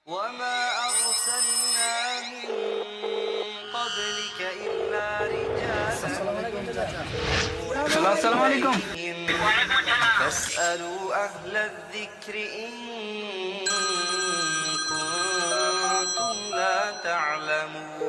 وما أرسلنا من قبلك إلا رجالا Assalamualaikum. فاسألوا أهل الذكر إن كنتم لا تعلمون.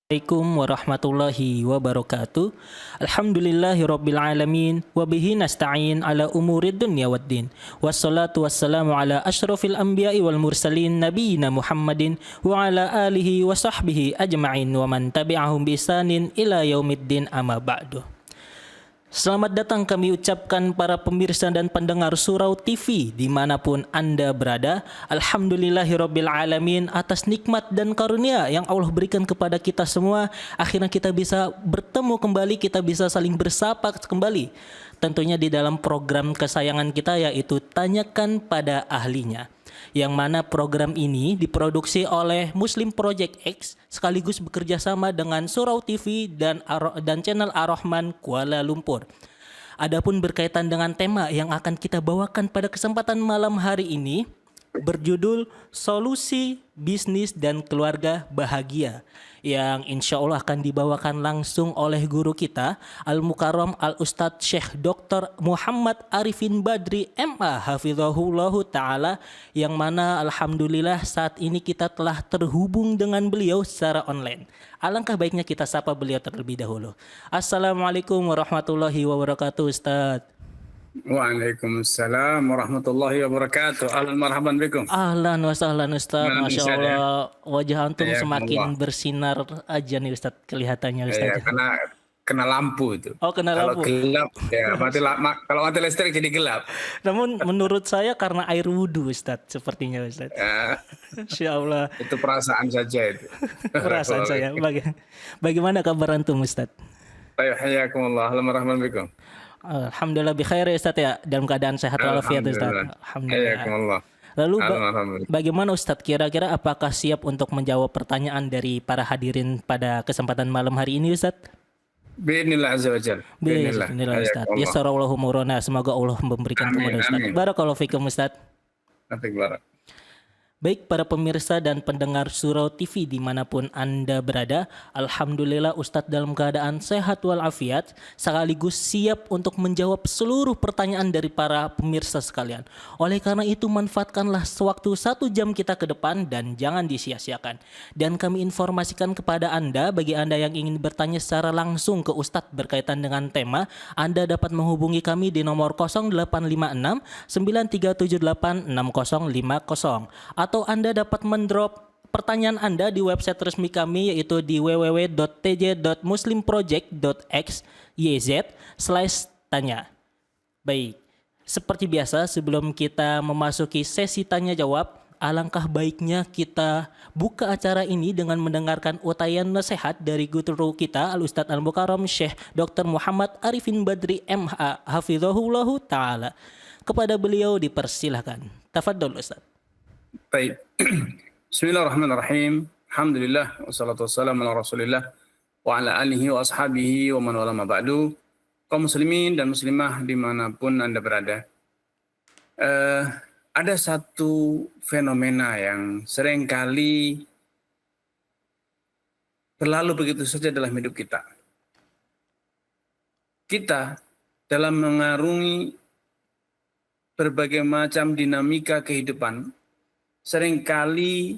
Assalamualaikum warahmatullahi wabarakatuh. Alhamdulillahirabbil alamin wa bihi nasta'in ala umurid dunya waddin. Wassalatu wassalamu ala asyrafil anbiya'i wal mursalin nabiyina Muhammadin wa ala alihi wa sahbihi ajma'in wa man tabi'ahum bi ihsanin ila yaumiddin amma ba'du. Selamat datang kami ucapkan para pemirsa dan pendengar Surau TV dimanapun Anda berada. Alhamdulillahirabbil alamin atas nikmat dan karunia yang Allah berikan kepada kita semua. Akhirnya kita bisa bertemu kembali, kita bisa saling bersapa kembali. Tentunya di dalam program kesayangan kita yaitu Tanyakan pada Ahlinya. Yang mana program ini diproduksi oleh Muslim Project X sekaligus bekerja sama dengan Surau TV dan channel Ar-Rahman Kuala Lumpur. Adapun berkaitan dengan tema yang akan kita bawakan pada kesempatan malam hari ini berjudul Solusi Bisnis dan Keluarga Bahagia, yang insya Allah akan dibawakan langsung oleh guru kita Al-Mukarram Al-Ustadz Syekh Dr. Muhammad Arifin Badri MA Hafizahullahu Ta'ala, yang mana Alhamdulillah saat ini kita telah terhubung dengan beliau secara online. Alangkah baiknya kita sapa beliau terlebih dahulu. Assalamualaikum warahmatullahi wabarakatuh Ustadz. Waalaikumsalam warahmatullahi wabarakatuh. Ahlan marhaban bikum. Ahlan wa sahlan Ustaz. Masya Ustaz, ya. Allah, wajah antum semakin Allah. bersinar aja nih Ustaz, kelihatannya Ustaz. Ya, karena kena lampu itu. Oh, kena Kalau lampu. gelap, ya kalau mati listrik jadi gelap. Namun menurut saya karena air wudhu Ustaz, sepertinya Ustaz. Ya, Insya Allah. itu perasaan saja itu. Perasaan saya. Bagaimana kabar antum Ustaz? Baik, hayakumullah. Ahlan marhaban bikum. Alhamdulillah bi khair ya Ustaz ya, dalam keadaan sehat walafiat Ustaz. Alhamdulillah. Hayakumullah. Lalu Alhamdulillah. bagaimana Ustadz, kira-kira apakah siap untuk menjawab pertanyaan dari para hadirin pada kesempatan malam hari ini Ustadz? Bismillah azza wa jalla. Bismillah Ustadz. Yassarallahu umurana, semoga Allah memberikan kemudahan Ustadz. Barakallahu fikum Ustadz. Nanti barak. Baik para pemirsa dan pendengar Surau TV dimanapun Anda berada, Alhamdulillah Ustadz dalam keadaan sehat walafiat sekaligus siap untuk menjawab seluruh pertanyaan dari para pemirsa sekalian. Oleh karena itu manfaatkanlah sewaktu 1 jam kita ke depan dan jangan disia-siakan. Dan kami informasikan kepada Anda, bagi Anda yang ingin bertanya secara langsung ke Ustadz berkaitan dengan tema, Anda dapat menghubungi kami di nomor 0856 9378 6050 atau Anda dapat mendrop pertanyaan Anda di website resmi kami yaitu di www.tj.muslimproject.xyz/tanya. Baik, seperti biasa sebelum kita memasuki sesi tanya jawab, alangkah baiknya kita buka acara ini dengan mendengarkan utayan nasihat dari guru kita Al-Ustadz Al-Mukarram Syekh Dr. Muhammad Arifin Badri MA Hafizahullahu Ta'ala. Kepada beliau dipersilahkan. Tafadhol Ustadz. Baik. Bismillahirrahmanirrahim. Alhamdulillah wassalatu wassalamu ala Rasulillah wa ala alihi wa ashabihi wa man wala ma ba'du. Kaum muslimin dan muslimah dimanapun Anda berada. Ada satu fenomena yang seringkali berlalu begitu saja dalam hidup kita. Kita dalam mengarungi berbagai macam dinamika kehidupan seringkali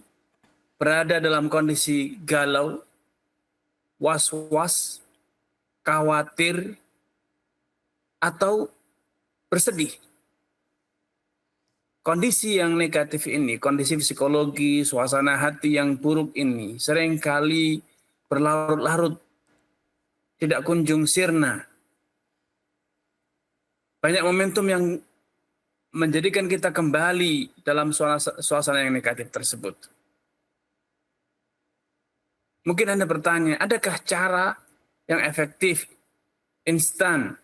berada dalam kondisi galau, was-was, khawatir, atau bersedih. Kondisi yang negatif ini, kondisi psikologi, suasana hati yang buruk ini seringkali berlarut-larut, tidak kunjung sirna. Banyak momentum yang menjadikan kita kembali dalam suasana yang negatif tersebut. Mungkin Anda bertanya, adakah cara yang efektif, instan,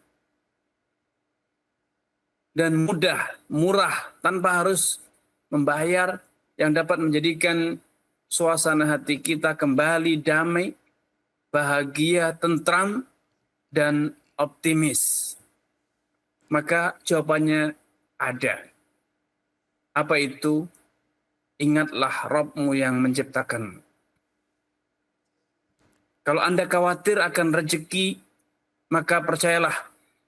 dan mudah, murah, tanpa harus membayar, yang dapat menjadikan suasana hati kita kembali damai, bahagia, tentram, dan optimis? Maka jawabannya ada. Apa itu? Ingatlah Rabbmu yang menciptakan. Kalau Anda khawatir akan rezeki, maka percayalah,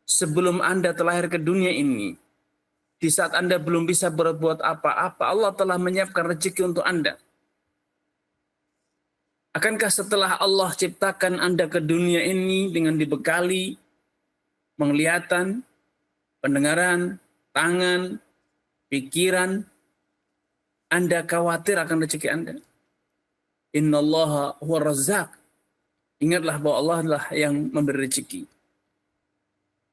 sebelum Anda terlahir ke dunia ini, di saat Anda belum bisa berbuat apa-apa, Allah telah menyiapkan rezeki untuk Anda. Akankah setelah Allah ciptakan Anda ke dunia ini dengan dibekali penglihatan, pendengaran, tangan, pikiran, Anda khawatir akan rezeki Anda? Innallaha huwa razzaq. Ingatlah bahwa Allah lah yang memberi rezeki.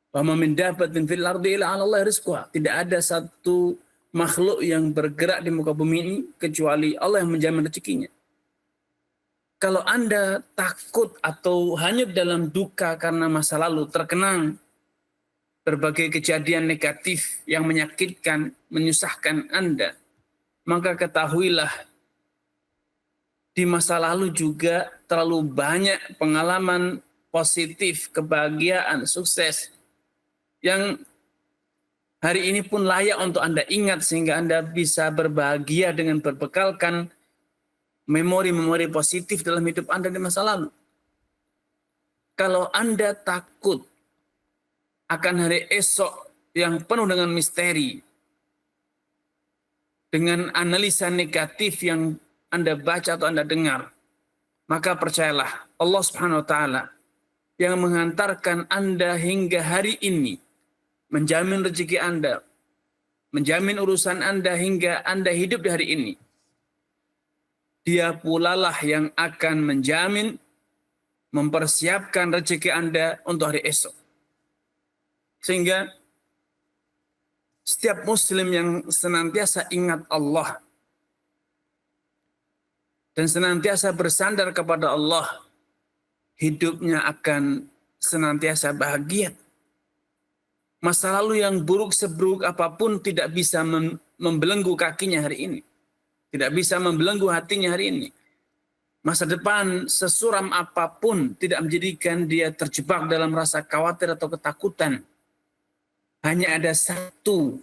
Wa ma min dabbatin fil ardi illa 'ala Allah rizquha. Tidak ada satu makhluk yang bergerak di muka bumi ini kecuali Allah yang menjamin rezekinya. Kalau Anda takut atau hanyut dalam duka karena masa lalu, terkenang berbagai kejadian negatif yang menyakitkan, menyusahkan Anda, maka ketahuilah di masa lalu juga terlalu banyak pengalaman positif, kebahagiaan, sukses yang hari ini pun layak untuk Anda ingat sehingga Anda bisa berbahagia dengan berbekalkan memori-memori positif dalam hidup Anda di masa lalu. Kalau Anda takut akan hari esok yang penuh dengan misteri, dengan analisa negatif yang Anda baca atau Anda dengar, maka percayalah Allah Subhanahu wa taala yang menghantarkan Anda hingga hari ini, menjamin rezeki Anda, menjamin urusan Anda hingga Anda hidup di hari ini. Dia pula lah yang akan menjamin, mempersiapkan rezeki Anda untuk hari esok. Sehingga setiap muslim yang senantiasa ingat Allah dan senantiasa bersandar kepada Allah, hidupnya akan senantiasa bahagia. Masa lalu yang buruk seburuk apapun tidak bisa membelenggu kakinya hari ini. Tidak bisa membelenggu hatinya hari ini. Masa depan sesuram apapun tidak menjadikan dia terjebak dalam rasa khawatir atau ketakutan. Hanya ada satu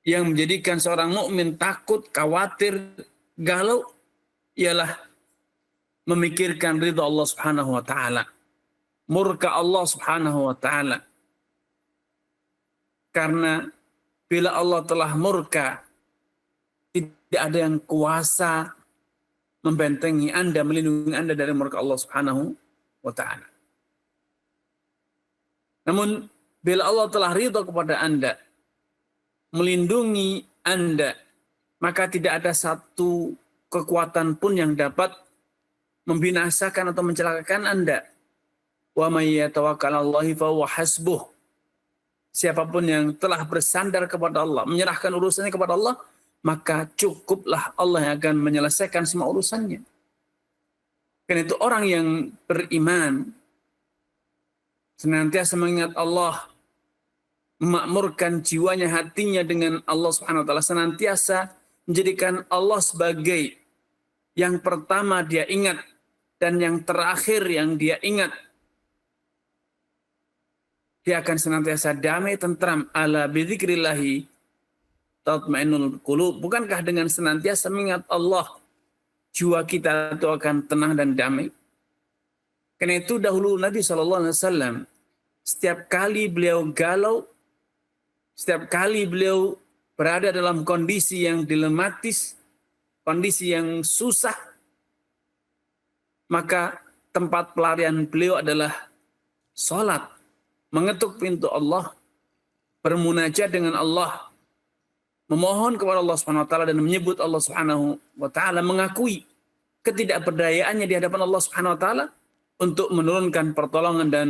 yang menjadikan seorang mukmin takut, khawatir, galau, ialah memikirkan ridha Allah Subhanahu wa taala, murka Allah Subhanahu wa taala. Karena bila Allah telah murka, tidak ada yang kuasa membentengi Anda, melindungi Anda dari murka Allah Subhanahu wa taala. Namun bila Allah telah ridha kepada Anda, melindungi Anda, maka tidak ada satu kekuatan pun yang dapat membinasakan atau mencelakakan Anda. Wa may yatawakkal 'alallahi fa huwa hasbuh. Siapapun yang telah bersandar kepada Allah, menyerahkan urusannya kepada Allah, maka cukuplah Allah yang akan menyelesaikan semua urusannya. Karena itu orang yang beriman senantiasa mengingat Allah, memakmurkan jiwanya, hatinya dengan Allah Subhanahu wa taala, senantiasa menjadikan Allah sebagai yang pertama dia ingat dan yang terakhir yang dia ingat. Dia akan senantiasa damai, tentram. Ala bidzikrillahi tatmainnul qulub. Bukankah dengan senantiasa mengingat Allah, jiwa kita itu akan tenang dan damai? Karena itu dahulu Nabi SAW, setiap kali beliau galau, setiap kali beliau berada dalam kondisi yang dilematis, kondisi yang susah, maka tempat pelarian beliau adalah sholat, mengetuk pintu Allah, bermunajat dengan Allah, memohon kepada Allah Subhanahu wa taala dan menyebut Allah Subhanahu wa taala, mengakui ketidakberdayaannya di hadapan Allah Subhanahu wa taala untuk menurunkan pertolongan dan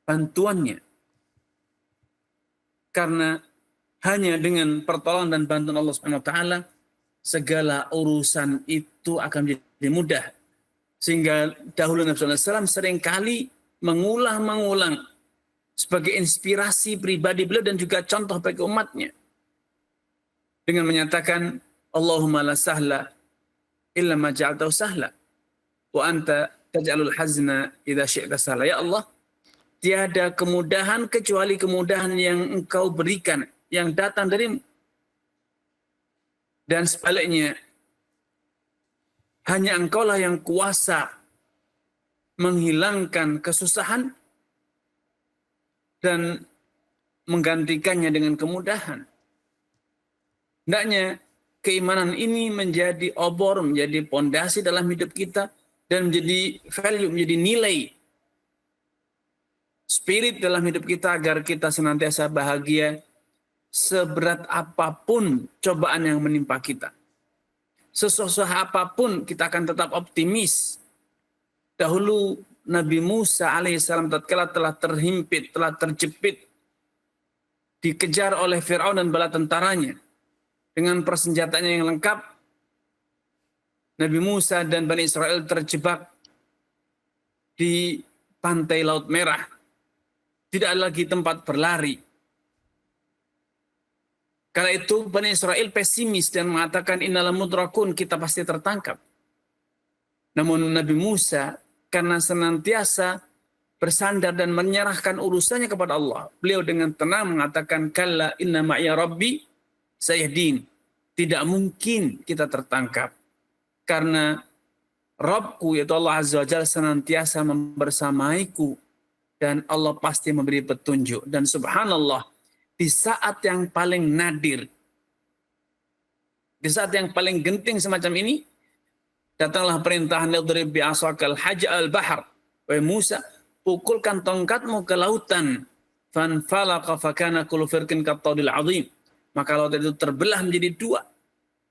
bantuannya. Karena hanya dengan pertolongan dan bantuan Allah Subhanahu wa taala segala urusan itu akan menjadi mudah. Sehingga dahulu Nabi SAW seringkali mengulang sebagai inspirasi pribadi beliau dan juga contoh bagi umatnya dengan menyatakan, Allahumma la sahla illa ma ja'altahu sahla wa anta taj'alul hazna idza syi'ta sahla. Ya Allah, tiada kemudahan kecuali kemudahan yang Engkau berikan, yang datang darimu. Dan sebaliknya, hanya Engkaulah yang kuasa menghilangkan kesusahan dan menggantikannya dengan kemudahan. Hendaknya keimanan ini menjadi obor, menjadi pondasi dalam hidup kita, dan menjadi value, menjadi nilai spirit dalam hidup kita agar kita senantiasa bahagia seberat apapun cobaan yang menimpa kita. Sesusah apapun kita akan tetap optimis. Dahulu Nabi Musa alaihissalam tatkala telah terhimpit, telah terjepit, dikejar oleh Fir'aun dan bala tentaranya dengan persenjataannya yang lengkap. Nabi Musa dan Bani Israel terjebak di pantai Laut Merah. Tidak ada lagi tempat berlari. Kala itu Bani Israel pesimis dan mengatakan innal mudrakun, kita pasti tertangkap. Namun Nabi Musa karena senantiasa bersandar dan menyerahkan urusannya kepada Allah, beliau dengan tenang mengatakan kalla inna ma'iya rabbi sayahdin. Tidak mungkin kita tertangkap karena Rabbku yaitu Allah Azza wa Jalla senantiasa membersamaiku dan Allah pasti memberi petunjuk. Dan subhanallah, di saat yang paling nadir, di saat yang paling genting semacam ini, datanglah perintah nadrib bi'asakal haja al-bahr. Wahai Musa, pukulkan tongkatmu ke lautan. Fanfalaqa fakana kullu firqin kattawdil azim. Maka lautan itu terbelah menjadi dua.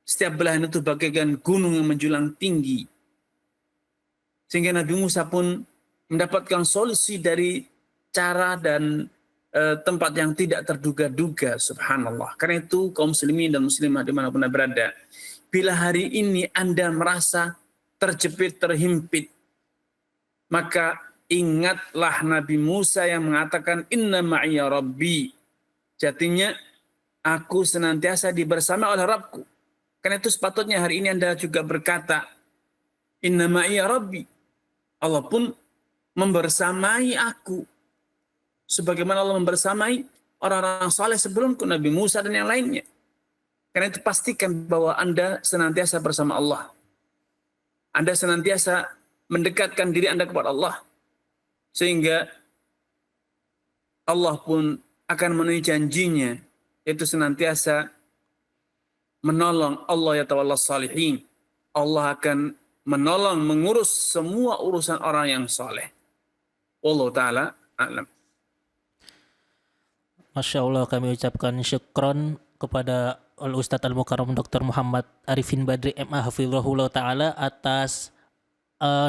Setiap belahan itu bagaikan gunung yang menjulang tinggi. Sehingga Nabi Musa pun mendapatkan solusi dari cara dan tempat yang tidak terduga-duga, subhanallah. Karena itu kaum muslimin dan muslimah dimanapun Anda berada, bila hari ini Anda merasa terjepit, terhimpit, maka ingatlah Nabi Musa yang mengatakan inna ma'iya rabbi. Jatinya aku senantiasa dibersama oleh Rabbku. Karena itu sepatutnya hari ini Anda juga berkata inna ma'iya rabbi. Allah pun membersamai aku. Sebagaimana Allah membersamai orang-orang saleh sebelumku, Nabi Musa dan yang lainnya. Karena itu pastikan bahwa Anda senantiasa bersama Allah. Anda senantiasa mendekatkan diri Anda kepada Allah. Sehingga Allah pun akan memenuhi janjinya, yaitu senantiasa menolong. Allah ya tawalla salihin. Allah akan menolong, mengurus semua urusan orang yang saleh. Wallahu ta'ala a'lam. Masya Allah, kami ucapkan syukron kepada Al-Ustadz Al-Mukarram Dr. Muhammad Arifin Badri MA Hafizahullah Ta'ala atas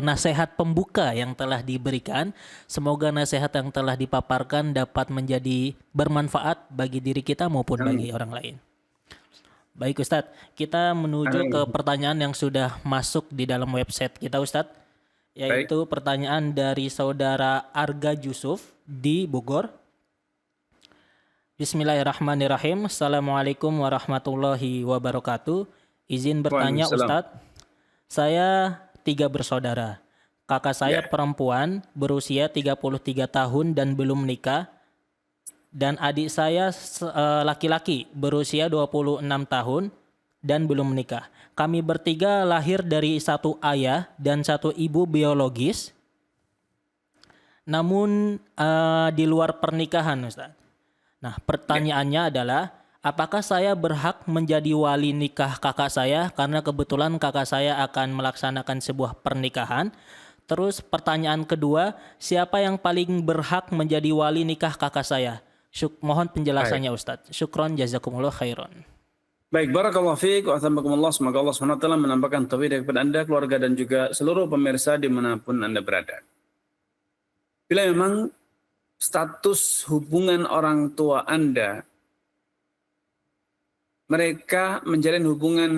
nasihat pembuka yang telah diberikan. Semoga nasihat yang telah dipaparkan dapat menjadi bermanfaat bagi diri kita maupun bagi orang lain. Baik Ustadz, kita menuju ke pertanyaan yang sudah masuk di dalam website kita Ustadz. Yaitu pertanyaan dari saudara Arga Yusuf di Bogor. Bismillahirrahmanirrahim. Assalamualaikum warahmatullahi wabarakatuh. Izin bertanya Ustadz, saya 3 bersaudara. Kakak saya perempuan berusia 33 tahun dan belum menikah. Dan adik saya laki-laki berusia 26 tahun dan belum menikah. Kami bertiga lahir dari satu ayah dan satu ibu biologis. Namun di luar pernikahan Ustadz. Nah, pertanyaannya adalah, apakah saya berhak menjadi wali nikah kakak saya karena kebetulan kakak saya akan melaksanakan sebuah pernikahan? Terus pertanyaan kedua, siapa yang paling berhak menjadi wali nikah kakak saya? Mohon penjelasannya Ustadz. Syukron jazakumullah khairan. Baik, barakallahu fiik wa athammakumullah. Semoga Allah SWT menambahkan taufik kepada Anda, keluarga dan juga seluruh pemirsa dimanapun Anda berada. Bila memang status hubungan orang tua Anda, mereka menjalin hubungan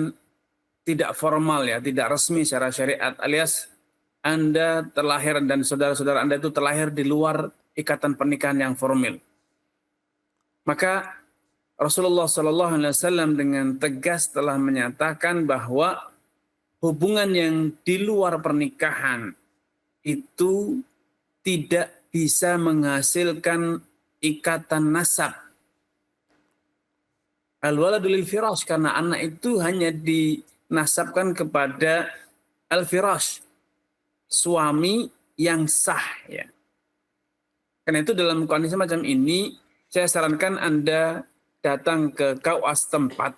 tidak formal ya, tidak resmi secara syariat, alias Anda terlahir dan saudara-saudara Anda itu terlahir di luar ikatan pernikahan yang formal. Maka Rasulullah SAW dengan tegas telah menyatakan bahwa hubungan yang di luar pernikahan itu tidak bisa menghasilkan ikatan nasab. Al-waladu lil firash, karena anak itu hanya dinasabkan kepada al-firash, suami yang sah ya. Karena itu dalam kondisi macam ini saya sarankan Anda datang ke KUA setempat,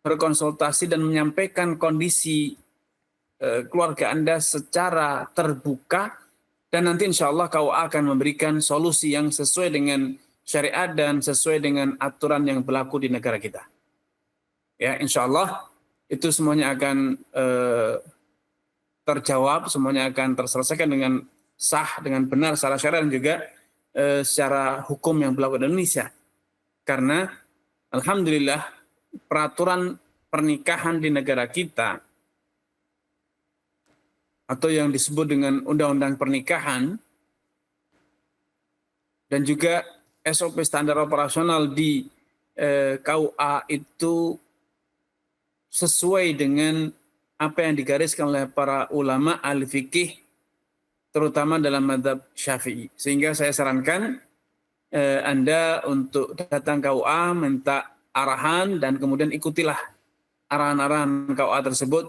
berkonsultasi dan menyampaikan kondisi keluarga Anda secara terbuka, dan nanti insya Allah KUA akan memberikan solusi yang sesuai dengan syariat dan sesuai dengan aturan yang berlaku di negara kita. Ya, insya Allah itu semuanya akan terjawab, semuanya akan terselesaikan dengan sah, dengan benar secara syariat dan juga secara hukum yang berlaku di Indonesia. Karena alhamdulillah peraturan pernikahan di negara kita atau yang disebut dengan undang-undang pernikahan dan juga SOP standar operasional di KUA itu sesuai dengan apa yang digariskan oleh para ulama ahli fikih, terutama dalam mazhab Syafi'i. Sehingga saya sarankan Anda untuk datang KUA, minta arahan, dan kemudian ikutilah arahan-arahan KUA tersebut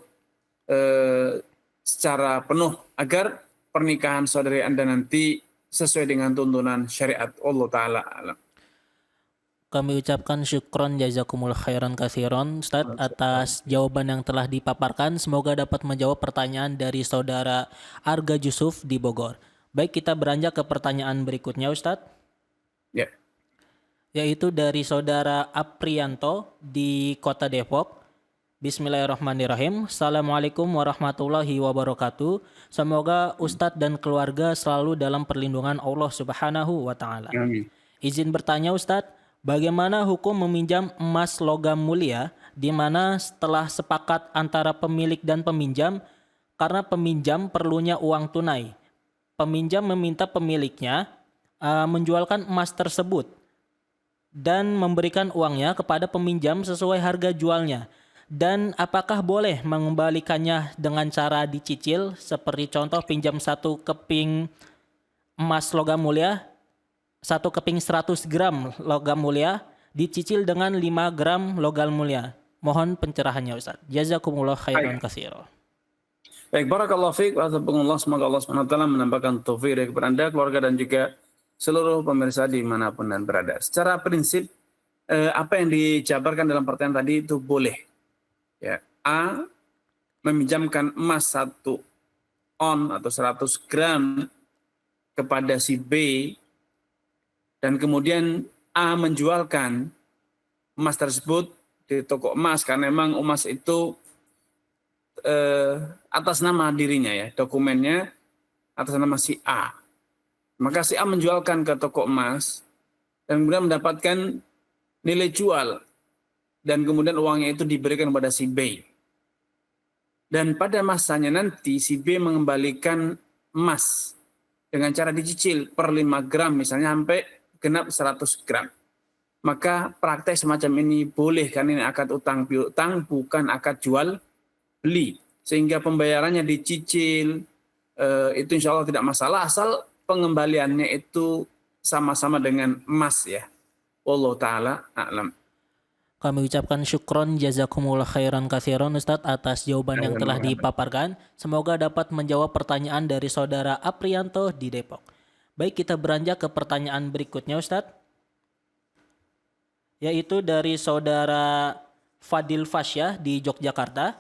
secara penuh agar pernikahan saudari Anda nanti sesuai dengan tuntunan syariat Allah Ta'ala alam. Kami ucapkan syukron jazakumullah khairan katsiran Ustaz atas jawaban yang telah dipaparkan. Semoga dapat menjawab pertanyaan dari saudara Arga Yusuf di Bogor. Baik, kita beranjak ke pertanyaan berikutnya Ustaz. Ya. Yaitu dari saudara Aprianto di Kota Depok. Bismillahirrahmanirrahim. Assalamualaikum warahmatullahi wabarakatuh. Semoga Ustadz dan keluarga selalu dalam perlindungan Allah Subhanahu wa Ta'ala. Amin. Izin bertanya Ustadz, bagaimana hukum meminjam emas logam mulia di mana setelah sepakat antara pemilik dan peminjam, karena peminjam perlunya uang tunai. Peminjam meminta pemiliknya menjualkan emas tersebut dan memberikan uangnya kepada peminjam sesuai harga jualnya. Dan apakah boleh mengembalikannya dengan cara dicicil, seperti contoh pinjam 1 keping emas logam mulia, 1 keping 100 gram logam mulia, dicicil dengan 5 gram logam mulia. Mohon pencerahannya Ustaz. Jazakumullah khairan katsiran. Baik, barakallahu fiik wa tabaarakallah. Semoga Allah SWT menambahkan taufik kepada Anda, keluarga, dan juga seluruh pemirsa dimanapun dan berada. Secara prinsip, apa yang dijabarkan dalam pertanyaan tadi itu boleh. Ya, A meminjamkan emas 1 on atau 100 gram kepada si B, dan kemudian A menjualkan emas tersebut di toko emas karena memang emas itu atas nama dirinya ya, dokumennya atas nama si A. Maka si A menjualkan ke toko emas dan kemudian mendapatkan nilai jual, dan kemudian uangnya itu diberikan kepada si B. Dan pada masanya nanti si B mengembalikan emas dengan cara dicicil per 5 gram misalnya sampai genap 100 gram. Maka praktek semacam ini boleh, karena ini akad utang piutang, bukan akad jual beli. Sehingga pembayarannya dicicil, itu insya Allah tidak masalah, asal pengembaliannya itu sama-sama dengan emas ya. Wallahu ta'ala a'lam. Kami ucapkan syukron jazakumullah khairan katsiran Ustadz atas jawaban yang telah dipaparkan. Semoga dapat menjawab pertanyaan dari saudara Aprianto di Depok. Baik, kita beranjak ke pertanyaan berikutnya Ustadz. Yaitu dari saudara Fadil Fasyah di Yogyakarta.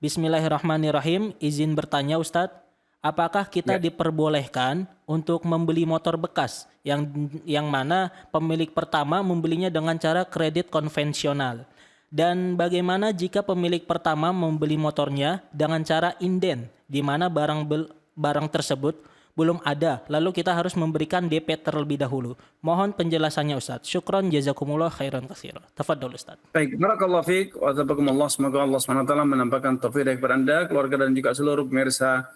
Bismillahirrahmanirrahim. Izin bertanya Ustadz, apakah kita diperbolehkan untuk membeli motor bekas yang mana pemilik pertama membelinya dengan cara kredit konvensional? Dan bagaimana jika pemilik pertama membeli motornya dengan cara inden, di mana barang tersebut belum ada, lalu kita harus memberikan DP terlebih dahulu? Mohon penjelasannya Ustaz. Syukron jazakumullah khairan katsiran. Tafadhol Ustaz. Baik, barakallahu fiik wa tabaarakallah. Semoga Allah SWT menambahkan taufik kepada Anda, keluarga, dan juga seluruh pemirsa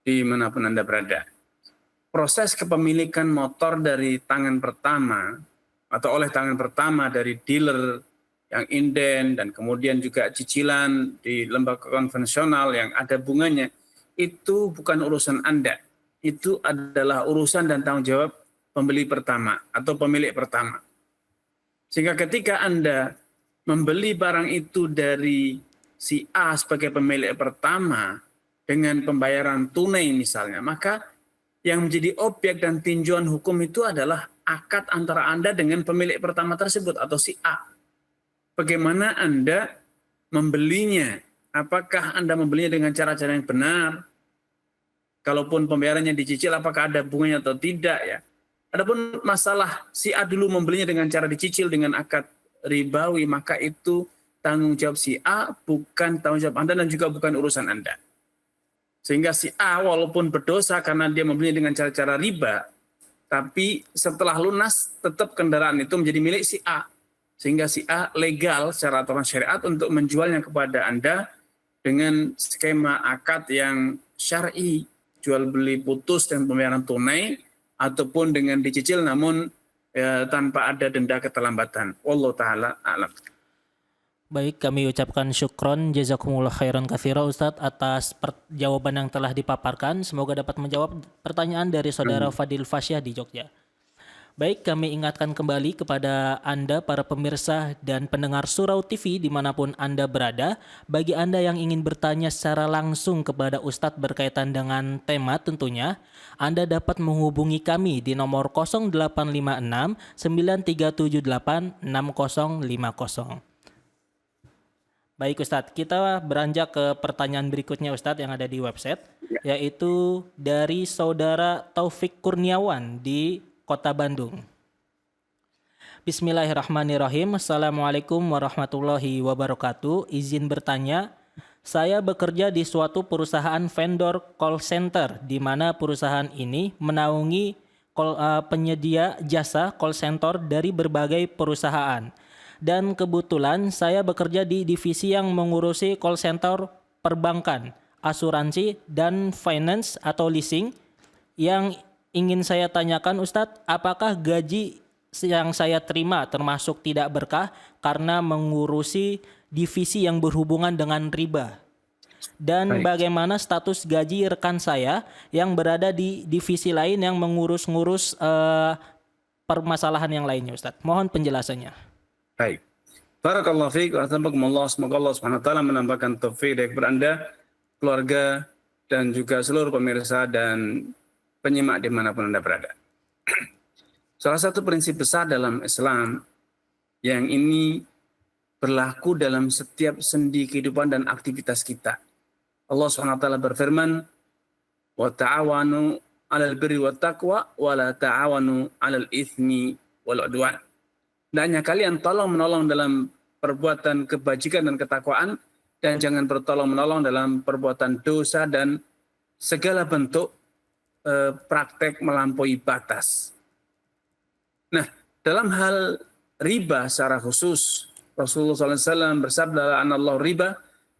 dimanapun Anda berada. Proses kepemilikan motor dari tangan pertama atau oleh tangan pertama dari dealer yang inden dan kemudian juga cicilan di lembaga konvensional yang ada bunganya, itu bukan urusan Anda. Itu adalah urusan dan tanggung jawab pembeli pertama atau pemilik pertama. Sehingga ketika Anda membeli barang itu dari si A sebagai pemilik pertama dengan pembayaran tunai misalnya, maka yang menjadi objek dan tinjauan hukum itu adalah akad antara Anda dengan pemilik pertama tersebut atau si A. Bagaimana Anda membelinya? Apakah Anda membelinya dengan cara-cara yang benar? Kalaupun pembayarannya dicicil, apakah ada bunganya atau tidak ya? Adapun masalah si A dulu membelinya dengan cara dicicil dengan akad ribawi, maka itu tanggung jawab si A, bukan tanggung jawab Anda dan juga bukan urusan Anda. Sehingga si A walaupun berdosa karena dia membelinya dengan cara-cara riba, tapi setelah lunas tetap kendaraan itu menjadi milik si A. Sehingga si A legal secara aturan syariat untuk menjualnya kepada Anda dengan skema akad yang syar'i, jual beli putus dan pembayaran tunai, ataupun dengan dicicil namun tanpa ada denda keterlambatan. Wallahu ta'ala a'lam. Baik, kami ucapkan syukron jazakumullah khairan katsira Ustadz atas jawaban yang telah dipaparkan. Semoga dapat menjawab pertanyaan dari saudara Fadil Fasyah di Jogja. Baik, kami ingatkan kembali kepada Anda para pemirsa dan pendengar Surau TV dimanapun Anda berada. Bagi Anda yang ingin bertanya secara langsung kepada Ustadz berkaitan dengan tema tentunya, Anda dapat menghubungi kami di nomor 0856 9378 6050. Baik Ustadz, kita beranjak ke pertanyaan berikutnya Ustadz yang ada di website, yaitu dari saudara Taufik Kurniawan di Kota Bandung. Bismillahirrahmanirrahim. Assalamualaikum warahmatullahi wabarakatuh. Izin bertanya, saya bekerja di suatu perusahaan vendor call center di mana perusahaan ini menaungi penyedia jasa call center dari berbagai perusahaan. Dan kebetulan saya bekerja di divisi yang mengurusi call center perbankan, asuransi, dan finance atau leasing. Yang ingin saya tanyakan Ustadz, apakah gaji yang saya terima termasuk tidak berkah karena mengurusi divisi yang berhubungan dengan riba? Dan bagaimana status gaji rekan saya yang berada di divisi lain yang mengurus-ngurus permasalahan yang lainnya Ustadz? Mohon penjelasannya. Baik. Barakallahu fiik wa tabakumullah. Semoga Allah Subhanahu wa taala menambahkan taufik kepada Anda, keluarga dan juga seluruh pemirsa dan penyimak dimanapun Anda berada. Salah satu prinsip besar dalam Islam yang ini berlaku dalam setiap sendi kehidupan dan aktivitas kita. Allah Subhanahu wa taala berfirman, "Wa ta'awanu 'alal birri wat taqwa wa la ta'awanu 'alal itsmi wal 'udwan." Hendaknya kalian tolong-menolong dalam perbuatan kebajikan dan ketakwaan, dan jangan bertolong-menolong dalam perbuatan dosa dan segala bentuk praktek melampaui batas. Nah, dalam hal riba secara khusus, Rasulullah SAW bersabda, "Anallahu riba,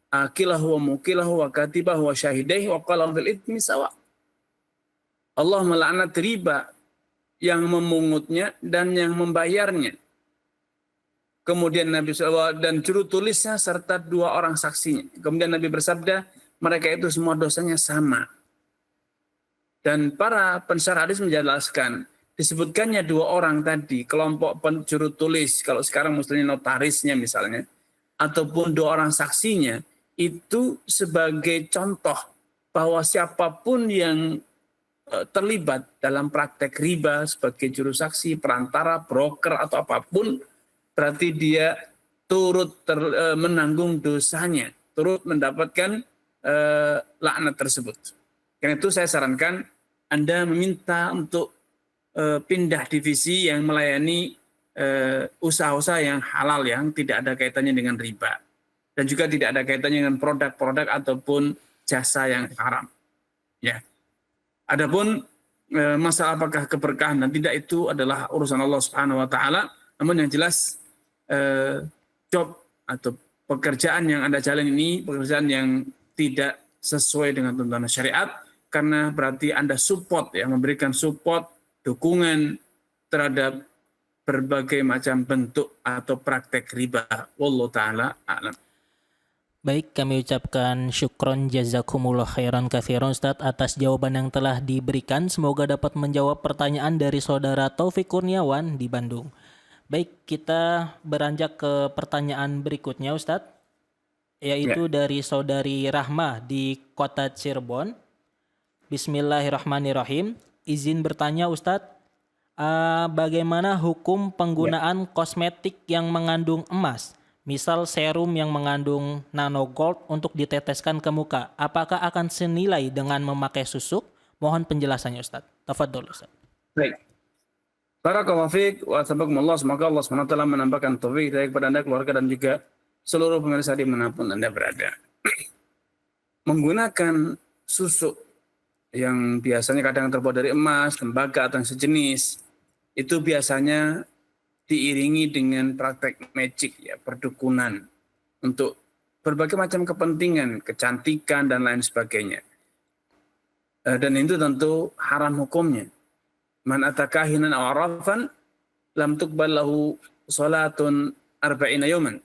akilahu wa mukilahu wa katibahu wa syahidaihi wa qalahu fil ithmi sawa." Allah melaknat riba, yang memungutnya dan yang membayarnya. Kemudian Nabi SAW dan juru tulisnya serta dua orang saksinya. Kemudian Nabi bersabda, mereka itu semua dosanya sama. Dan para pensyarah hadis menjelaskan, disebutkannya dua orang tadi, kelompok juru tulis, kalau sekarang mestinya notarisnya misalnya, ataupun dua orang saksinya, itu sebagai contoh bahwa siapapun yang terlibat dalam praktek riba sebagai juru saksi, perantara, broker, atau apapun, berarti dia turut menanggung dosanya, turut mendapatkan laknat tersebut. Karena itu saya sarankan Anda meminta untuk pindah divisi yang melayani usaha-usaha yang halal, yang tidak ada kaitannya dengan riba. Dan juga tidak ada kaitannya dengan produk-produk ataupun jasa yang haram. Ya. Adapun masalah apakah keberkahan dan tidak, itu adalah urusan Allah Subhanahu wa taala. Namun yang jelas job atau pekerjaan yang Anda jalan ini pekerjaan yang tidak sesuai dengan tuntunan syariat, karena berarti Anda support, ya, memberikan support, dukungan terhadap berbagai macam bentuk atau praktek riba. Wallahu taala a'lam. Baik, kami ucapkan syukron jazakumullah khairan katsiran Ustadz atas jawaban yang telah diberikan. Semoga dapat menjawab pertanyaan dari saudara Taufik Kurniawan di Bandung. Baik, kita beranjak ke pertanyaan berikutnya Ustadz, yaitu dari saudari Rahma di kota Cirebon. Bismillahirrahmanirrahim. Izin bertanya Ustadz, bagaimana hukum penggunaan kosmetik yang mengandung emas? Misal serum yang mengandung nanogold untuk diteteskan ke muka. Apakah akan senilai dengan memakai susuk? Mohon penjelasannya Ustadz. Tafadhol Ustadz. Baik. Barakallahu fiik wa tabakumullah. Semoga Allah SWT menambahkan taufik kepada Anda, keluarga, dan juga seluruh pemirsa dimanapun Anda berada. Menggunakan susuk yang biasanya kadang terbuat dari emas, tembaga, atau yang sejenis, itu biasanya diiringi dengan praktek magic, ya, perdukunan, untuk berbagai macam kepentingan, kecantikan, dan lain sebagainya. Dan itu tentu haram hukumnya. Man atakahinan aw arrafan lam tuqbal lahu salatun arba'ina yawman.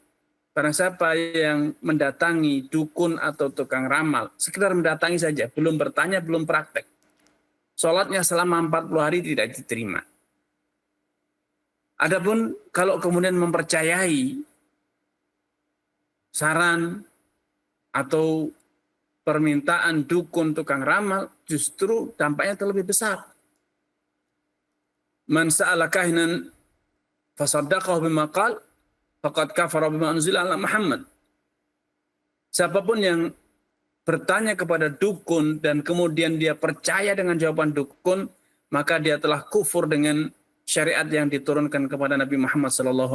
Barang siapa yang mendatangi dukun atau tukang ramal, sekedar mendatangi saja, belum bertanya, belum praktek, salatnya selama 40 hari tidak diterima. Adapun kalau kemudian mempercayai saran atau permintaan dukun tukang ramal, justru dampaknya terlebih besar. Man sa'ala kahinan fasaddaqahu bima qala faqad kafara bima unzila ala Muhammad. Siapapun yang bertanya kepada dukun dan kemudian dia percaya dengan jawaban dukun, maka dia telah kufur dengan syariat yang diturunkan kepada Nabi Muhammad SAW.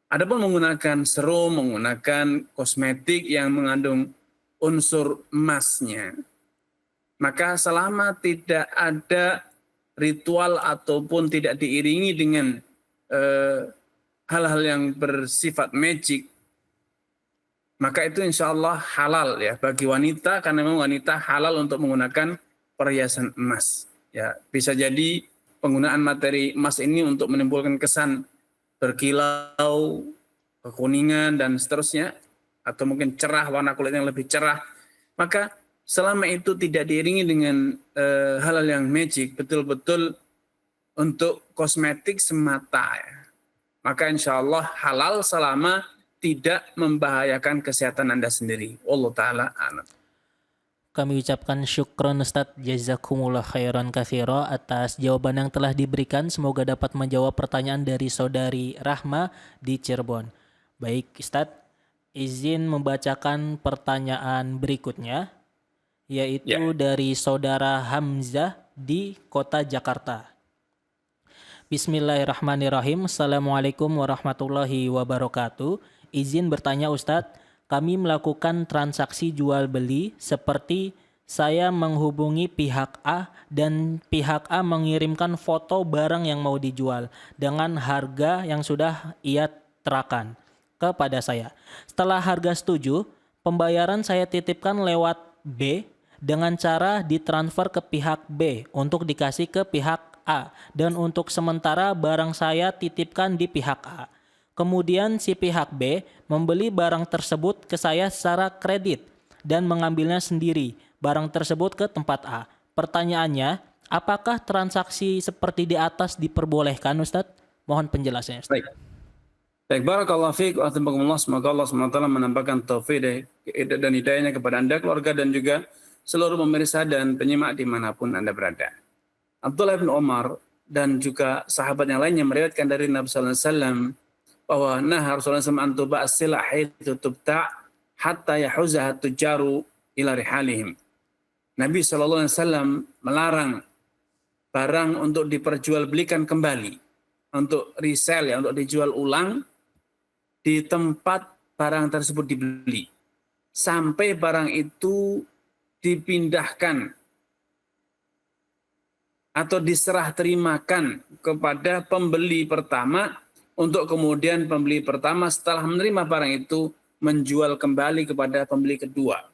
Adapun menggunakan serum, menggunakan kosmetik yang mengandung unsur emasnya, maka selama tidak ada ritual ataupun tidak diiringi dengan hal-hal yang bersifat magic, maka itu insya Allah halal, ya, bagi wanita, karena memang wanita halal untuk menggunakan perhiasan emas. Ya, bisa jadi penggunaan materi emas ini untuk menimbulkan kesan berkilau, kekuningan, dan seterusnya, atau mungkin cerah, warna kulit yang lebih cerah, maka selama itu tidak diiringi dengan hal-hal yang magic, betul-betul untuk kosmetik semata, ya, maka insya Allah halal selama tidak membahayakan kesehatan Anda sendiri. Allah Ta'ala a'lam. Kami ucapkan syukron Ustadz, jazakumullah khairan katsira atas jawaban yang telah diberikan. Semoga dapat menjawab pertanyaan dari saudari Rahma di Cirebon. Baik Ustadz, izin membacakan pertanyaan berikutnya, yaitu dari saudara Hamzah di kota Jakarta. Bismillahirrahmanirrahim. Assalamualaikum warahmatullahi wabarakatuh. Izin bertanya Ustadz, kami melakukan transaksi jual beli seperti saya menghubungi pihak A dan pihak A mengirimkan foto barang yang mau dijual dengan harga yang sudah ia terakan kepada saya. Setelah harga setuju, pembayaran saya titipkan lewat B dengan cara ditransfer ke pihak B untuk dikasih ke pihak A, dan untuk sementara barang saya titipkan di pihak A. Kemudian si pihak B membeli barang tersebut ke saya secara kredit dan mengambilnya sendiri barang tersebut ke tempat A. Pertanyaannya, apakah transaksi seperti di atas diperbolehkan Ustadz? Mohon penjelasannya Ustadz. Baik, barakallahu fiik wa tabakumullah. Semoga Allah SWT menambahkan taufik dan hidayahnya kepada Anda, keluarga, dan juga seluruh pemirsa dan penyimak dimanapun Anda berada. Abdullah bin Umar dan juga sahabat yang lainnya meriwayatkan dari Nabi sallallahu alaihi wasallam bahwa Rasulullah SAW antuba as-silah haitsu tubta hatta yahuzaha tujaru ila rihalihim. Nabi sallallahu alaihi wasallam melarang barang untuk diperjualbelikan kembali, untuk resell, ya, untuk dijual ulang di tempat barang tersebut dibeli, sampai barang itu dipindahkan atau diserah terimakan kepada pembeli pertama, untuk kemudian pembeli pertama setelah menerima barang itu menjual kembali kepada pembeli kedua.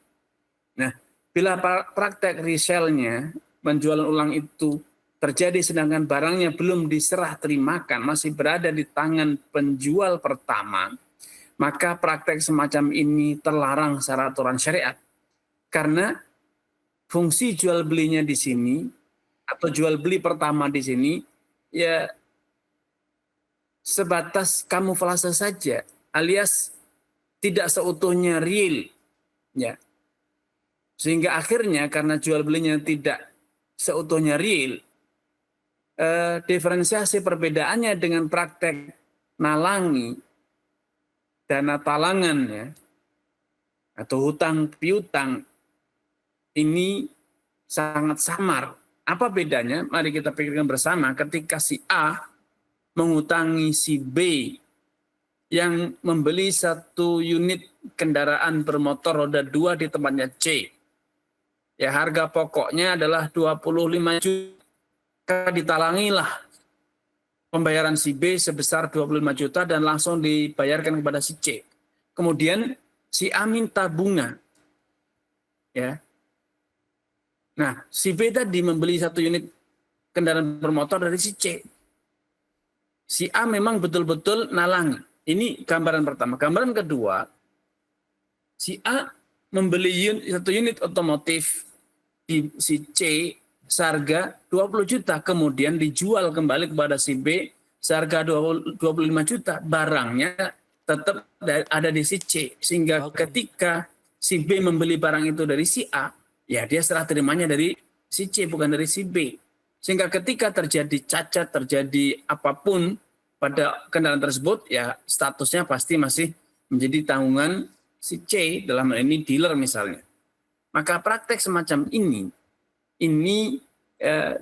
Nah, bila praktek resellnya, penjualan ulang itu terjadi sedangkan barangnya belum diserah terimakan, masih berada di tangan penjual pertama, maka praktek semacam ini terlarang secara aturan syariat. Karena fungsi jual belinya di sini, atau jual beli pertama di sini, ya sebatas kamuflase saja, alias tidak seutuhnya real, ya. Sehingga akhirnya karena jual belinya tidak seutuhnya real, diferensiasi perbedaannya dengan praktek nalangi, dana talangan, ya, atau hutang piutang, ini sangat samar. Apa bedanya? Mari kita pikirkan bersama. Ketika si A mengutangi si B yang membeli 1 unit kendaraan bermotor roda 2 di tempatnya C. Ya, harga pokoknya adalah 25 juta, ditalangilah pembayaran si B sebesar 25 juta dan langsung dibayarkan kepada si C. Kemudian si A minta bunga. Ya. Nah, si B tadi membeli 1 unit kendaraan bermotor dari si C. Si A memang betul-betul nalangi. Ini gambaran pertama. Gambaran kedua, si A membeli 1 unit otomotif di si C seharga 20 juta, kemudian dijual kembali kepada si B seharga 25 juta. Barangnya tetap ada di si C, sehingga ketika si B membeli barang itu dari si A, ya dia serah terimanya dari si C, bukan dari si B. Sehingga ketika terjadi cacat, terjadi apapun pada kendaraan tersebut, ya statusnya pasti masih menjadi tanggungan si C, dalam hal ini dealer misalnya. Maka praktek semacam ini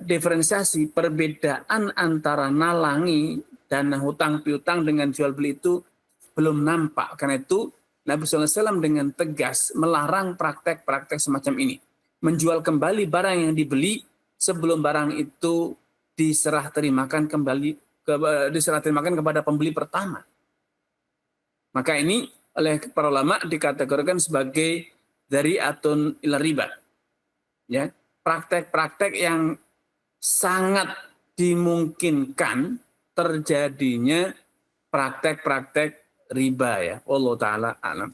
diferensiasi perbedaan antara nalangi dan hutang piutang dengan jual beli itu belum nampak. Karena itu Nabi SAW dengan tegas melarang praktek-praktek semacam ini. Menjual kembali barang yang dibeli sebelum barang itu diserah terimakan kepada pembeli pertama. Maka ini oleh para ulama dikategorikan sebagai dzari'atun ila riba. Ya, praktek-praktek yang sangat dimungkinkan terjadinya praktek-praktek riba, ya. Allah taala alam.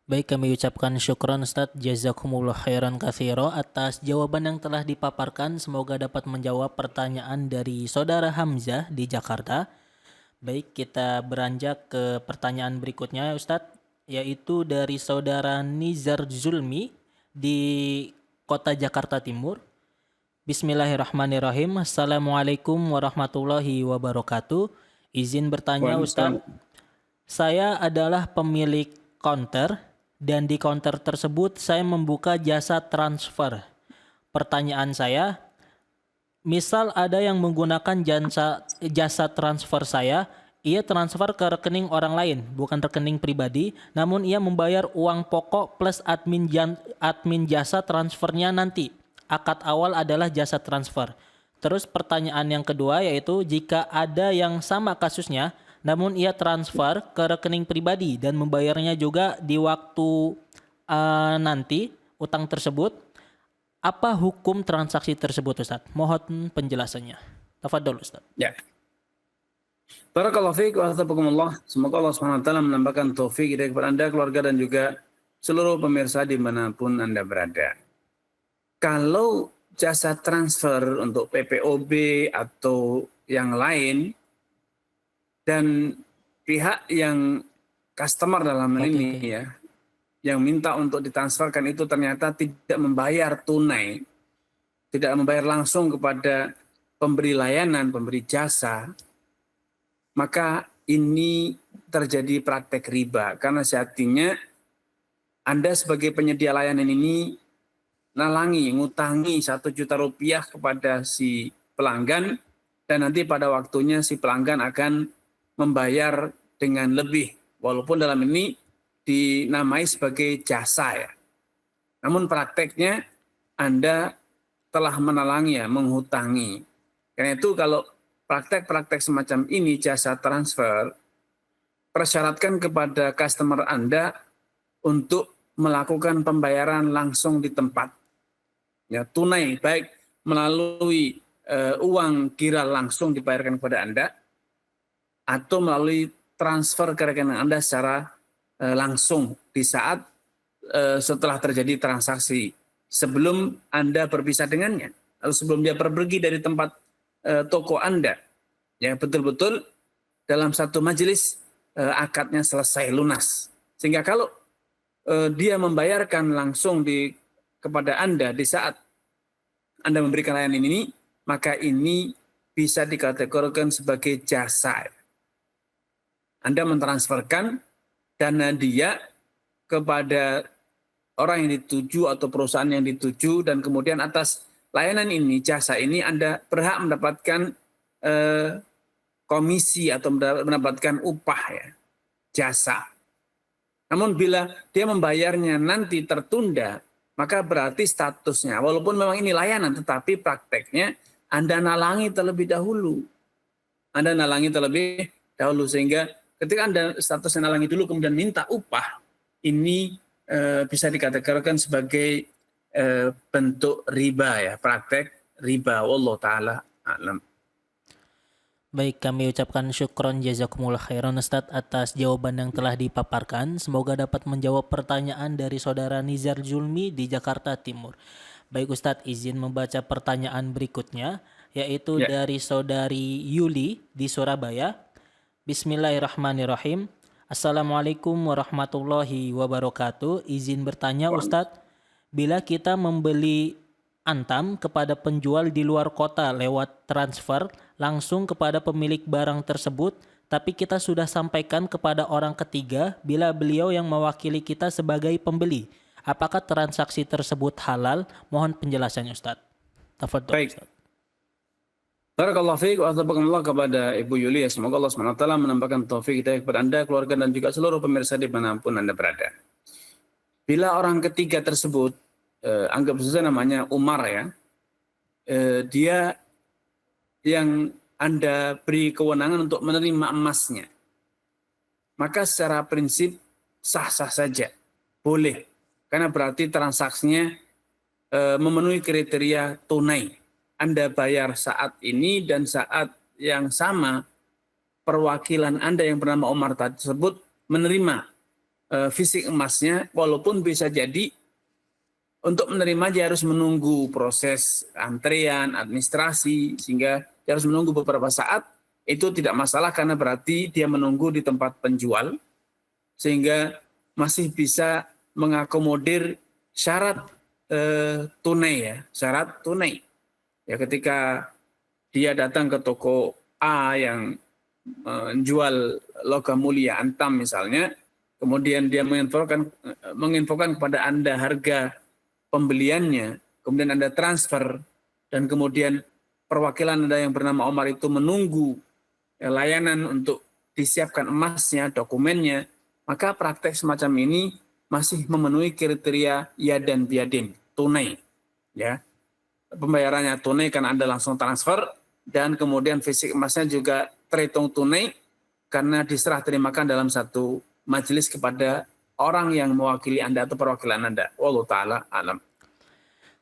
Baik, kami ucapkan syukran Ustadz, jazakumullah khairan katsira atas jawaban yang telah dipaparkan. Semoga dapat menjawab pertanyaan dari Saudara Hamzah di Jakarta. Baik, kita beranjak ke pertanyaan berikutnya Ustadz, yaitu dari Saudara Nizar Zulmi di Kota Jakarta Timur. Bismillahirrahmanirrahim. Assalamualaikum warahmatullahi wabarakatuh. Izin bertanya Ustadz, saya adalah pemilik counter dan di counter tersebut saya membuka jasa transfer. Pertanyaan saya, misal ada yang menggunakan jasa transfer saya, ia transfer ke rekening orang lain, bukan rekening pribadi, namun ia membayar uang pokok plus admin jasa transfernya nanti. Akad awal adalah jasa transfer. Terus pertanyaan yang kedua yaitu jika ada yang sama kasusnya, namun ia transfer ke rekening pribadi dan membayarnya juga di waktu nanti utang tersebut, apa hukum transaksi tersebut Ustaz? Mohon penjelasannya. Tafadhol Ustaz. Ya. Barakallahu fiik wa hafizakumullah. Semoga Allah SWT menambahkan taufik kepada Anda, keluarga, dan juga seluruh pemirsa dimanapun Anda berada. Kalau jasa transfer untuk PPOB atau yang lain, dan pihak yang customer dalam hal ini ya, yang minta untuk ditransferkan itu ternyata tidak membayar tunai, tidak membayar langsung kepada pemberi layanan, pemberi jasa, maka ini terjadi praktek riba. Karena sejatinya Anda sebagai penyedia layanan ini nalangi, ngutangi 1 juta rupiah kepada si pelanggan, dan nanti pada waktunya si pelanggan akan membayar dengan lebih, walaupun dalam ini dinamai sebagai jasa ya. Namun prakteknya Anda telah menalangi ya, menghutangi. Karena itu kalau praktek-praktek semacam ini jasa transfer, persyaratkan kepada customer Anda untuk melakukan pembayaran langsung di tempat. Ya, tunai, baik melalui uang kira langsung dibayarkan kepada Anda, atau melalui transfer ke rekening Anda secara langsung di saat setelah terjadi transaksi, sebelum Anda berpisah dengannya, atau sebelum dia pergi dari tempat toko Anda. Ya, betul-betul dalam satu majelis akadnya selesai lunas. Sehingga kalau dia membayarkan langsung kepada Anda di saat Anda memberikan layanan ini, maka ini bisa dikategorikan sebagai jasa. Anda mentransferkan dana dia kepada orang yang dituju atau perusahaan yang dituju, dan kemudian atas layanan ini, jasa ini, Anda berhak mendapatkan komisi atau mendapatkan upah, ya, jasa. Namun bila dia membayarnya nanti tertunda, maka berarti statusnya, walaupun memang ini layanan, tetapi prakteknya Anda nalangi terlebih dahulu. Anda nalangi terlebih dahulu, sehingga ketika Anda statusnya nalangi dulu kemudian minta upah, ini bisa dikategorikan sebagai bentuk riba, ya, praktek riba. Wallahu taala alam. Baik, kami ucapkan syukron jazakumullah khairan Ustadz atas jawaban yang telah dipaparkan. Semoga dapat menjawab pertanyaan dari saudara Nizar Julmi di Jakarta Timur. Baik Ustadz, izin membaca pertanyaan berikutnya, yaitu dari saudari Yuli di Surabaya. Bismillahirrahmanirrahim. Assalamualaikum warahmatullahi wabarakatuh. Izin bertanya Ustadz, bila kita membeli antam kepada penjual di luar kota lewat transfer langsung kepada pemilik barang tersebut, tapi kita sudah sampaikan kepada orang ketiga bila beliau yang mewakili kita sebagai pembeli, apakah transaksi tersebut halal? Mohon penjelasannya Ustadz. Tafadhol. Baik. Barakallahu fiik wa tabarakallah kepada Ibu Yulia. Semoga Allah SWT menambahkan taufik hidayah kepada Anda, keluarga, dan juga seluruh pemirsa dimanapun Anda berada. Bila orang ketiga tersebut, anggap saja namanya Umar, ya, dia yang Anda beri kewenangan untuk menerima emasnya, maka secara prinsip sah-sah saja, boleh, karena berarti transaksinya memenuhi kriteria tunai. Anda bayar saat ini dan saat yang sama perwakilan Anda yang bernama Umar tersebut menerima fisik emasnya, walaupun bisa jadi untuk menerima dia harus menunggu proses antrean, administrasi, sehingga dia harus menunggu beberapa saat. Itu tidak masalah karena berarti dia menunggu di tempat penjual, sehingga masih bisa mengakomodir syarat tunai, ya, syarat tunai. Ya, ketika dia datang ke toko A yang menjual logam mulia antam misalnya, kemudian dia menginfokan kepada Anda harga pembeliannya, kemudian Anda transfer, dan kemudian perwakilan Anda yang bernama Omar itu menunggu layanan untuk disiapkan emasnya, dokumennya, maka praktek semacam ini masih memenuhi kriteria yadan biadin, tunai. Ya, pembayarannya tunai karena Anda langsung transfer, dan kemudian fisik emasnya juga terhitung tunai karena diserah terimakan dalam satu majelis kepada orang yang mewakili Anda atau perwakilan Anda. Wallahu ta'ala alam.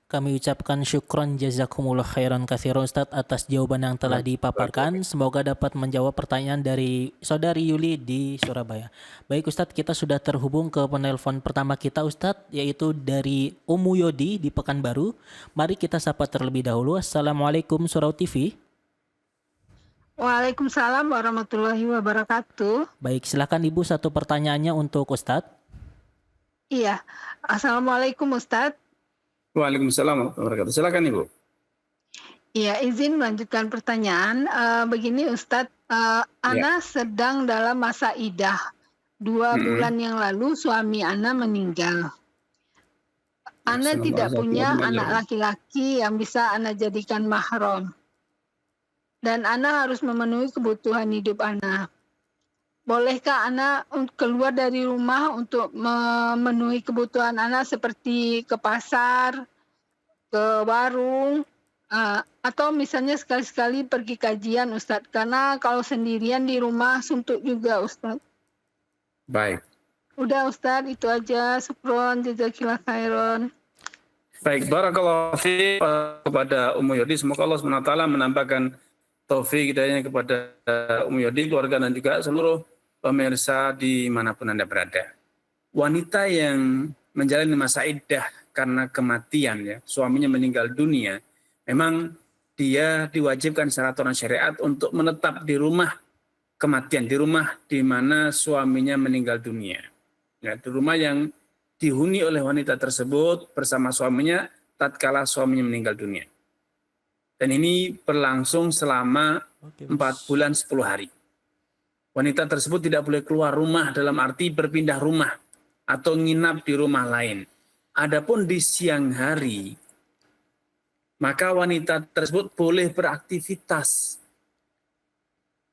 Kami ucapkan syukron jazakumullah khairan katsiran Ustadz atas jawaban yang telah dipaparkan. Semoga dapat menjawab pertanyaan dari saudari Yuli di Surabaya. Baik Ustadz, kita sudah terhubung ke penelpon pertama kita Ustadz, yaitu dari Umu Yodi di Pekanbaru. Mari kita sapa terlebih dahulu. Assalamualaikum Surau TV. Waalaikumsalam warahmatullahi wabarakatuh. Baik, silakan Ibu, satu pertanyaannya untuk Ustadz. Iya, Assalamualaikum Ustadz. Waalaikumsalam warahmatullahi wabarakatuh. Silakan Ibu. Iya, izin melanjutkan pertanyaan. Begini Ustadz, Ana sedang dalam masa idah. 2 bulan yang lalu suami Ana meninggal. Ana tidak punya anak laki-laki yang bisa Ana jadikan mahram. Dan Ana harus memenuhi kebutuhan hidup Ana. Bolehkah Ana keluar dari rumah untuk memenuhi kebutuhan Ana seperti ke pasar, ke warung, atau misalnya sekali-sekali pergi kajian Ustadz? Karena kalau sendirian di rumah suntuk juga Ustadz. Baik. Udah Ustadz, itu aja. Syukron, jazakillah khairan. Baik, barakallahu fiik kepada Ummu Yodi. Semoga Allah SWT menambahkan taufik hidayahnya kepada Ummu Yodi, keluarga, dan juga seluruh pemirsa dimanapun Anda berada. Wanita yang menjalani masa iddah karena kematian, ya, suaminya meninggal dunia, memang dia diwajibkan secara aturan syariat untuk menetap di rumah kematian, di rumah di mana suaminya meninggal dunia. Ya, di rumah yang dihuni oleh wanita tersebut bersama suaminya tatkala suaminya meninggal dunia. Dan ini berlangsung selama 4 bulan 10 hari. Wanita tersebut tidak boleh keluar rumah dalam arti berpindah rumah atau nginap di rumah lain. Adapun di siang hari, maka wanita tersebut boleh beraktivitas.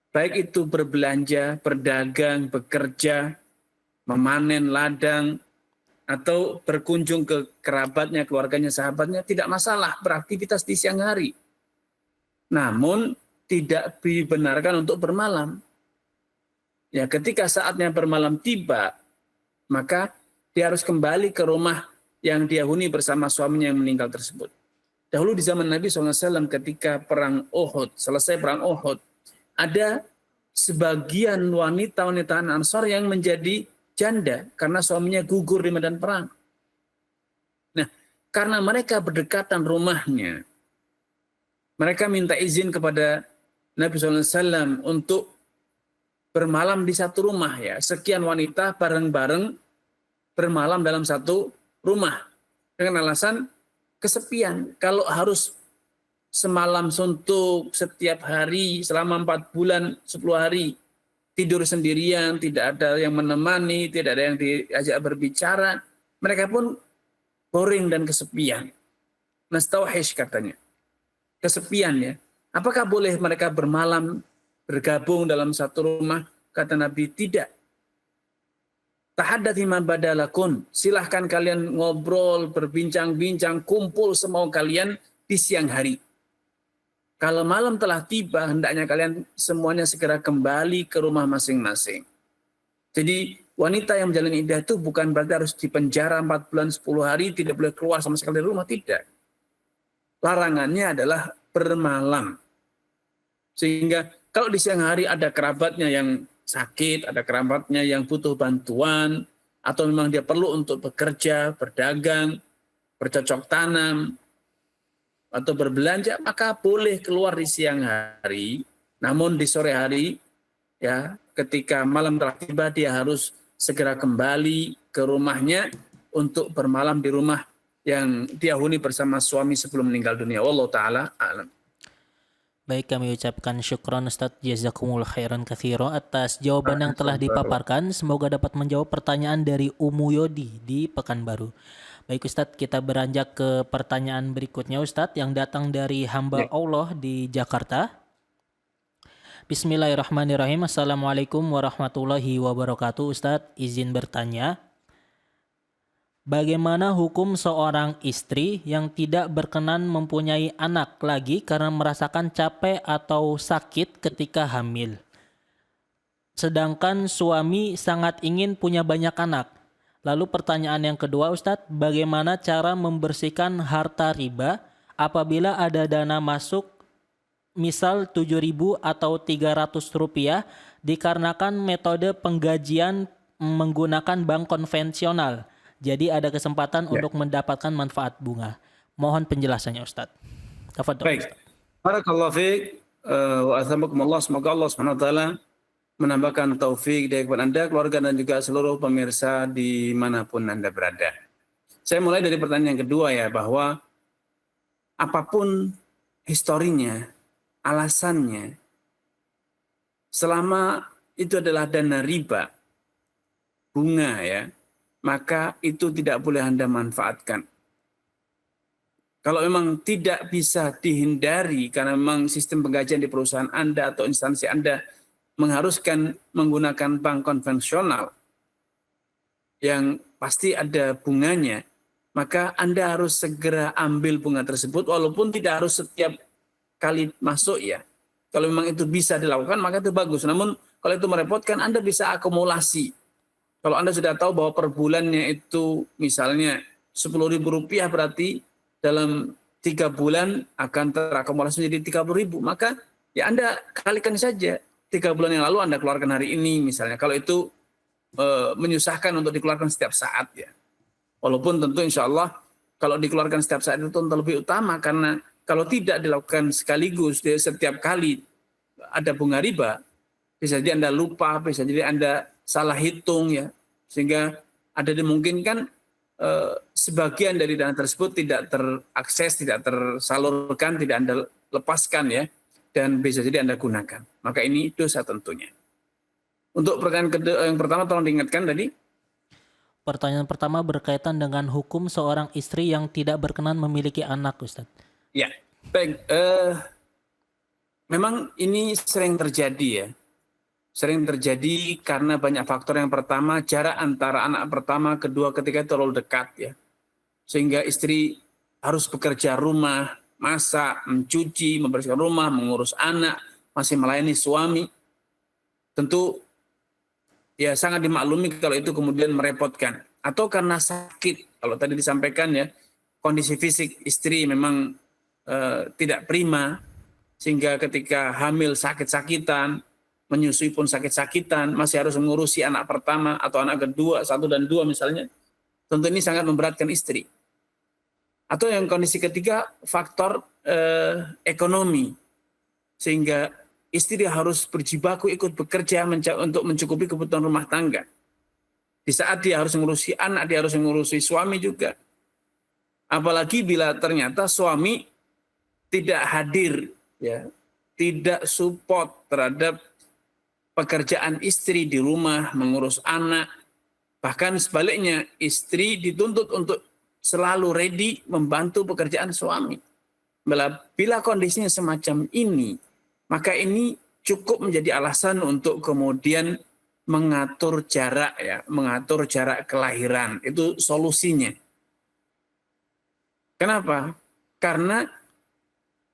Baik itu berbelanja, berdagang, bekerja, memanen ladang, atau berkunjung ke kerabatnya, keluarganya, sahabatnya, tidak masalah beraktivitas di siang hari. Namun tidak dibenarkan untuk bermalam. Ya, ketika saatnya bermalam tiba, maka dia harus kembali ke rumah yang dia huni bersama suaminya yang meninggal tersebut. Dahulu di zaman Nabi SAW ketika perang Uhud, selesai perang Uhud, ada sebagian wanita-wanita Ansar yang menjadi janda karena suaminya gugur di medan perang. Nah, karena mereka berdekatan rumahnya, mereka minta izin kepada Nabi SAW untuk bermalam di satu rumah ya. Sekian wanita bareng-bareng bermalam dalam satu rumah. Dengan alasan kesepian. Kalau harus semalam suntuk setiap hari selama 4 bulan 10 hari. Tidur sendirian, tidak ada yang menemani, tidak ada yang diajak berbicara. Mereka pun boring dan kesepian. Nastauhish katanya. Kesepian ya. Apakah boleh mereka bermalam bergabung dalam satu rumah? Kata Nabi, tidak. Tahaddathi ma badalakun. Silahkan kalian ngobrol, berbincang-bincang, kumpul semau kalian di siang hari. Kalau malam telah tiba, hendaknya kalian semuanya segera kembali ke rumah masing-masing. Jadi wanita yang menjalani iddah itu bukan berarti harus dipenjara 4 bulan 10 hari, tidak boleh keluar sama sekali dari rumah, tidak. Larangannya adalah bermalam. Sehingga kalau di siang hari ada kerabatnya yang sakit, ada kerabatnya yang butuh bantuan, atau memang dia perlu untuk bekerja, berdagang, bercocok tanam, atau berbelanja, maka boleh keluar di siang hari. Namun di sore hari, ya, ketika malam telah tiba, dia harus segera kembali ke rumahnya untuk bermalam di rumah yang dia huni bersama suami sebelum meninggal dunia. Wallahu ta'ala a'lam. Baik, kami ucapkan syukron Ustadz jazakumullah khairan katsira atas jawaban yang telah dipaparkan. Semoga dapat menjawab pertanyaan dari Umu Yodi di Pekanbaru. Baik Ustadz, kita beranjak ke pertanyaan berikutnya Ustadz yang datang dari hamba Allah di Jakarta. Bismillahirrahmanirrahim. Assalamualaikum warahmatullahi wabarakatuh. Ustadz, izin bertanya, bagaimana hukum seorang istri yang tidak berkenan mempunyai anak lagi karena merasakan capek atau sakit ketika hamil? Sedangkan suami sangat ingin punya banyak anak. Lalu pertanyaan yang kedua Ustadz, bagaimana cara membersihkan harta riba apabila ada dana masuk misal 7.000 atau 300 rupiah dikarenakan metode penggajian menggunakan bank konvensional. Jadi ada kesempatan untuk mendapatkan manfaat bunga. Mohon penjelasannya Ustadz. Tafadhol. Baik. Barakallahu fiik wa atsamakumullah. Semoga Allah Subhanahu wa taala menambahkan taufik dari kepada Anda, keluarga dan juga seluruh pemirsa dimanapun Anda berada. Saya mulai dari pertanyaan yang kedua ya, bahwa apapun historinya, alasannya, selama itu adalah dana riba, bunga ya, maka itu tidak boleh Anda manfaatkan. Kalau memang tidak bisa dihindari karena memang sistem penggajian di perusahaan Anda atau instansi Anda mengharuskan menggunakan bank konvensional yang pasti ada bunganya, maka Anda harus segera ambil bunga tersebut walaupun tidak harus setiap kali masuk ya. Kalau memang itu bisa dilakukan maka itu bagus. Namun kalau itu merepotkan, Anda bisa akumulasi. Kalau Anda sudah tahu bahwa per bulannya itu misalnya Rp10.000 berarti dalam 3 bulan akan terakumulasi menjadi Rp30.000, maka ya Anda kalikan saja. 3 bulan yang lalu Anda keluarkan hari ini misalnya. Kalau itu menyusahkan untuk dikeluarkan setiap saat ya. Walaupun tentu insya Allah kalau dikeluarkan setiap saat itu tentu lebih utama, karena kalau tidak dilakukan sekaligus setiap kali ada bunga riba, bisa jadi Anda lupa, bisa jadi Anda salah hitung ya, sehingga ada dimungkinkan sebagian dari dana tersebut tidak terakses, tidak tersalurkan, tidak Anda lepaskan ya, dan bisa jadi Anda gunakan. Maka ini dosa tentunya. Untuk pertanyaan yang pertama tolong diingatkan tadi. Pertanyaan pertama berkaitan dengan hukum seorang istri yang tidak berkenan memiliki anak, Ustadz. Ya, baik. Memang ini sering terjadi ya. Sering terjadi karena banyak faktor. Yang pertama, jarak antara anak pertama, kedua, ketiga itu terlalu dekat ya. Sehingga istri harus bekerja rumah, masak, mencuci, membersihkan rumah, mengurus anak, masih melayani suami. Tentu ya sangat dimaklumi kalau itu kemudian merepotkan. Atau karena sakit, kalau tadi disampaikan ya, kondisi fisik istri memang tidak prima, sehingga ketika hamil sakit-sakitan, menyusui pun sakit-sakitan, masih harus mengurusi anak pertama atau anak kedua, 1 dan 2 misalnya, tentu ini sangat memberatkan istri. Atau yang kondisi ketiga, faktor ekonomi, sehingga istri harus berjibaku ikut bekerja untuk mencukupi kebutuhan rumah tangga. Di saat dia harus mengurusi anak, dia harus mengurusi suami juga. Apalagi bila ternyata suami tidak hadir, ya, tidak support terhadap pekerjaan istri di rumah, mengurus anak. Bahkan sebaliknya, istri dituntut untuk selalu ready membantu pekerjaan suami. Bila kondisinya semacam ini, maka ini cukup menjadi alasan untuk kemudian mengatur jarak ya, mengatur jarak kelahiran. Itu solusinya. Kenapa? Karena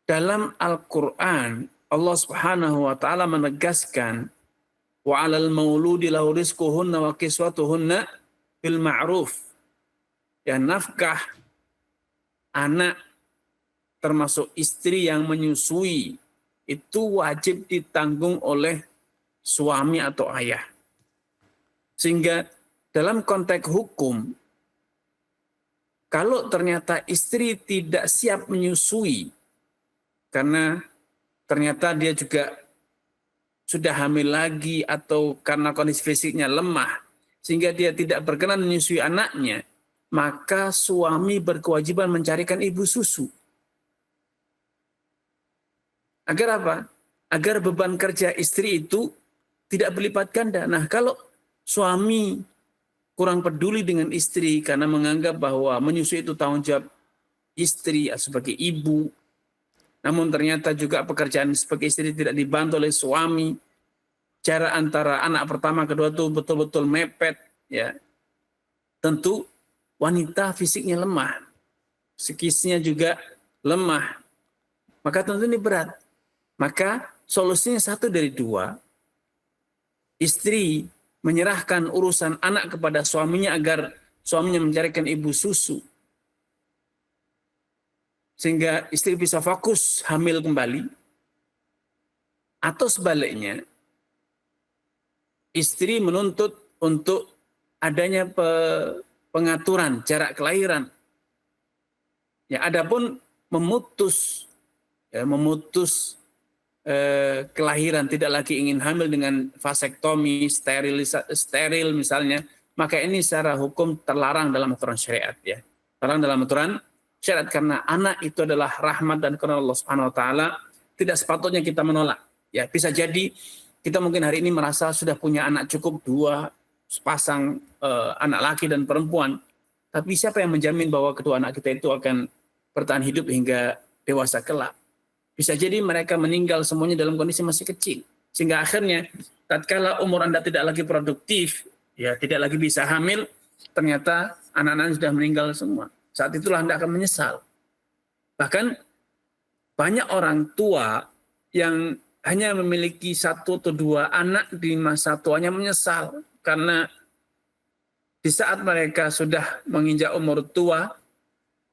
dalam Al-Qur'an Allah Subhanahu wa taala menegaskan wa 'alal mauludi lahu rizquhunna wa kiswatuhunna bil ma'ruf. Ya, nafkah anak termasuk istri yang menyusui itu wajib ditanggung oleh suami atau ayah. Sehingga dalam konteks hukum, kalau ternyata istri tidak siap menyusui, karena ternyata dia juga sudah hamil lagi atau karena kondisi fisiknya lemah, sehingga dia tidak berkenan menyusui anaknya, maka suami berkewajiban mencarikan ibu susu. Agar apa? Agar beban kerja istri itu tidak berlipat ganda. Nah, kalau suami kurang peduli dengan istri karena menganggap bahwa menyusui itu tanggung jawab istri sebagai ibu, namun ternyata juga pekerjaan sebagai istri tidak dibantu oleh suami, jarak antara anak pertama kedua itu betul-betul mepet, ya, tentu wanita fisiknya lemah, psikisnya juga lemah, maka tentu ini berat. Maka solusinya 1 dari 2, istri menyerahkan urusan anak kepada suaminya agar suaminya mencarikan ibu susu. Sehingga istri bisa fokus hamil kembali. Atau sebaliknya, istri menuntut untuk adanya pengaturan jarak kelahiran. Ya, adapun memutus kelahiran, tidak lagi ingin hamil dengan vasektomi, steril misalnya, maka ini secara hukum terlarang dalam aturan syariat ya. Terlarang dalam aturan syariat karena anak itu adalah rahmat dan karunia Allah Subhanahu wa taala, tidak sepatutnya kita menolak. Ya, bisa jadi kita mungkin hari ini merasa sudah punya anak cukup 2 sepasang anak laki dan perempuan, tapi siapa yang menjamin bahwa kedua anak kita itu akan bertahan hidup hingga dewasa kelak? Bisa jadi mereka meninggal semuanya dalam kondisi masih kecil. Sehingga akhirnya tatkala umur Anda tidak lagi produktif, ya tidak lagi bisa hamil, ternyata anak-anak sudah meninggal semua. Saat itulah Anda akan menyesal. Bahkan banyak orang tua yang hanya memiliki 1 atau 2 anak di masa tuanya menyesal. Karena di saat mereka sudah menginjak umur tua,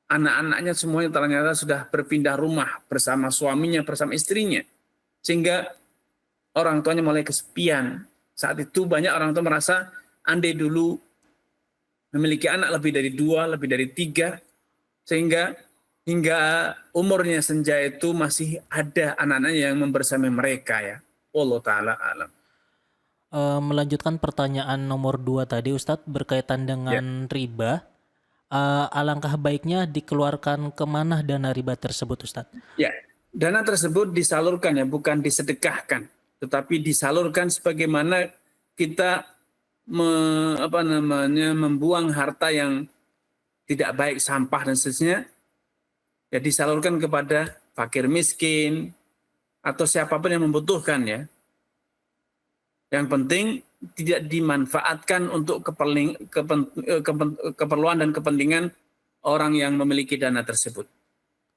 anak-anaknya semuanya ternyata sudah berpindah rumah bersama suaminya, bersama istrinya. Sehingga orang tuanya mulai kesepian. Saat itu banyak orang tua merasa andai dulu memiliki anak lebih dari 2, lebih dari 3, sehingga hingga umurnya senja itu masih ada anak-anak yang membersamai mereka ya. Wallahu taala alam. Melanjutkan pertanyaan nomor 2 tadi Ustadz berkaitan dengan riba. Alangkah baiknya dikeluarkan kemana dana riba tersebut Ustadz? Ya, dana tersebut disalurkan ya, bukan disedekahkan, tetapi disalurkan sebagaimana kita membuang harta yang tidak baik, sampah dan seterusnya, ya disalurkan kepada fakir miskin atau siapapun yang membutuhkan ya. Yang penting tidak dimanfaatkan untuk keperluan dan kepentingan orang yang memiliki dana tersebut.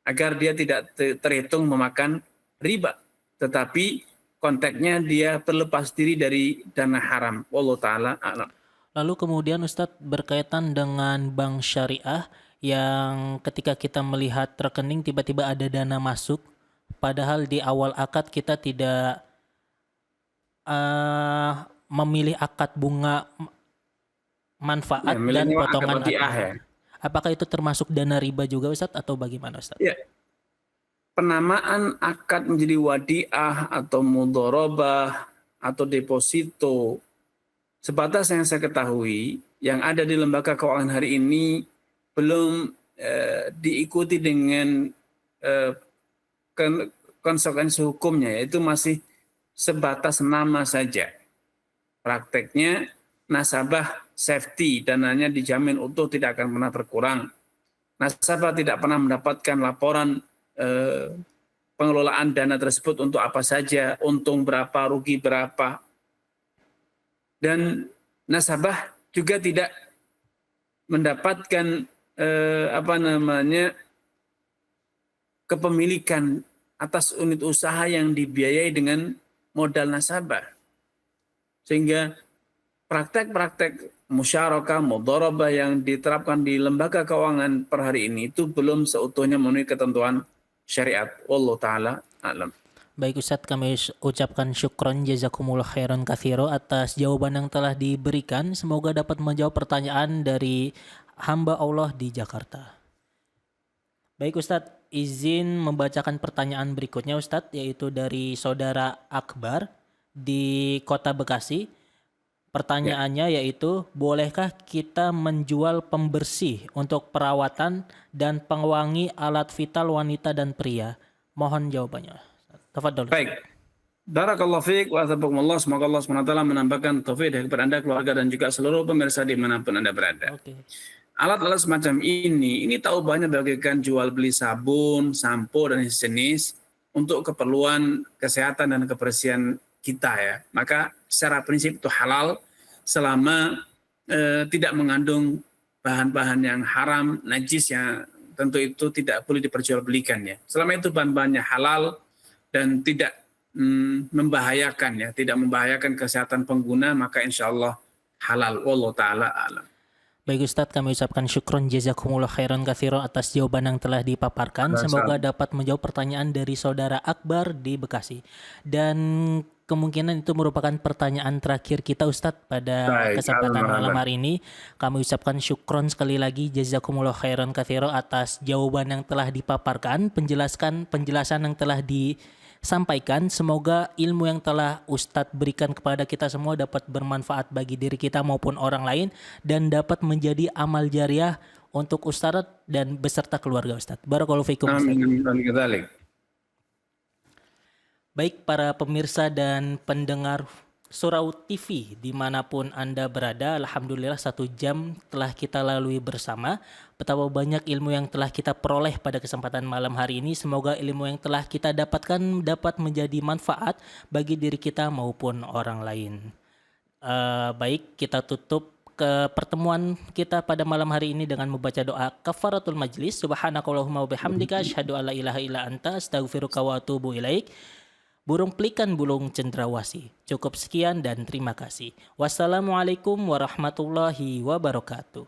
Agar dia tidak terhitung memakan riba. Tetapi konteksnya dia terlepas diri dari dana haram. Wallahu ta'ala a'lam. Lalu kemudian Ustadz berkaitan dengan bank syariah yang ketika kita melihat rekening tiba-tiba ada dana masuk. Padahal di awal akad kita tidak memilih akad bunga manfaat dan potongan ya. Apakah itu termasuk dana riba juga Ustadz atau bagaimana Ustadz? Ya. Penamaan akad menjadi wadiah atau mudharabah atau deposito, sebatas yang saya ketahui yang ada di lembaga keuangan hari ini belum diikuti dengan konsekuensi hukumnya, yaitu masih sebatas nama saja. Prakteknya nasabah safety, dananya dijamin utuh, tidak akan pernah berkurang. Nasabah tidak pernah mendapatkan laporan pengelolaan dana tersebut untuk apa saja, untung berapa, rugi berapa. Dan nasabah juga tidak mendapatkan kepemilikan atas unit usaha yang dibiayai dengan modal nasabah. Sehingga praktek-praktek musyarakah, mudharabah yang diterapkan di lembaga keuangan per hari ini itu belum seutuhnya memenuhi ketentuan syariat. Wallahu ta'ala a'lam. Baik Ustadz, kami ucapkan syukron jazakumullah khairan katsiro atas jawaban yang telah diberikan. Semoga dapat menjawab pertanyaan dari hamba Allah di Jakarta. Baik Ustadz, izin membacakan pertanyaan berikutnya Ustadz, yaitu dari saudara Akbar di Kota Bekasi. Pertanyaannya yaitu, bolehkah kita menjual pembersih untuk perawatan dan pengwangi alat vital wanita dan pria? Mohon jawabannya. Tafadhol. Baik. Barakallahu fiik wa azabakumullah. Semoga Allah SWT menambahkan taufik kepada Anda, keluarga, dan juga seluruh pemirsa dimanapun Anda berada. Oke. Alat-alat semacam ini tahu banyak bagaikan jual beli sabun, sampo, dan sejenis untuk keperluan kesehatan dan kebersihan kita ya. Maka secara prinsip itu halal selama tidak mengandung bahan-bahan yang haram, najis, yang tentu itu tidak boleh diperjualbelikan ya. Selama itu bahan-bahannya halal dan tidak membahayakan ya, tidak membahayakan kesehatan pengguna, maka insya Allah halal. Wallahu ta'ala alam. Baik Ustadz, kami ucapkan syukron jazakumullah khairan katsiro atas jawaban yang telah dipaparkan. Semoga dapat menjawab pertanyaan dari saudara Akbar di Bekasi. Dan kemungkinan itu merupakan pertanyaan terakhir kita Ustadz pada kesempatan malam hari ini. Kami ucapkan syukron sekali lagi jazakumullah khairan katsiro atas jawaban yang telah dipaparkan, penjelasan yang telah disampaikan. Semoga ilmu yang telah Ustadz berikan kepada kita semua dapat bermanfaat bagi diri kita maupun orang lain dan dapat menjadi amal jariah untuk Ustadz dan beserta keluarga Ustadz. Barakallahu fiikum. Amin. Baik para pemirsa dan pendengar Surau TV dimanapun Anda berada, alhamdulillah 1 jam telah kita lalui bersama. Betapa banyak ilmu yang telah kita peroleh pada kesempatan malam hari ini. Semoga ilmu yang telah kita dapatkan dapat menjadi manfaat bagi diri kita maupun orang lain. Baik, kita tutup ke pertemuan kita pada malam hari ini dengan membaca doa kafaratul majlis. Subhanakallahumma wa bihamdika asyhadu alla ilaha illa anta astaghfiruka wa atubu ilaik. Burung pelikan bulung cendrawasih. Cukup sekian dan terima kasih. Wassalamualaikum warahmatullahi wabarakatuh.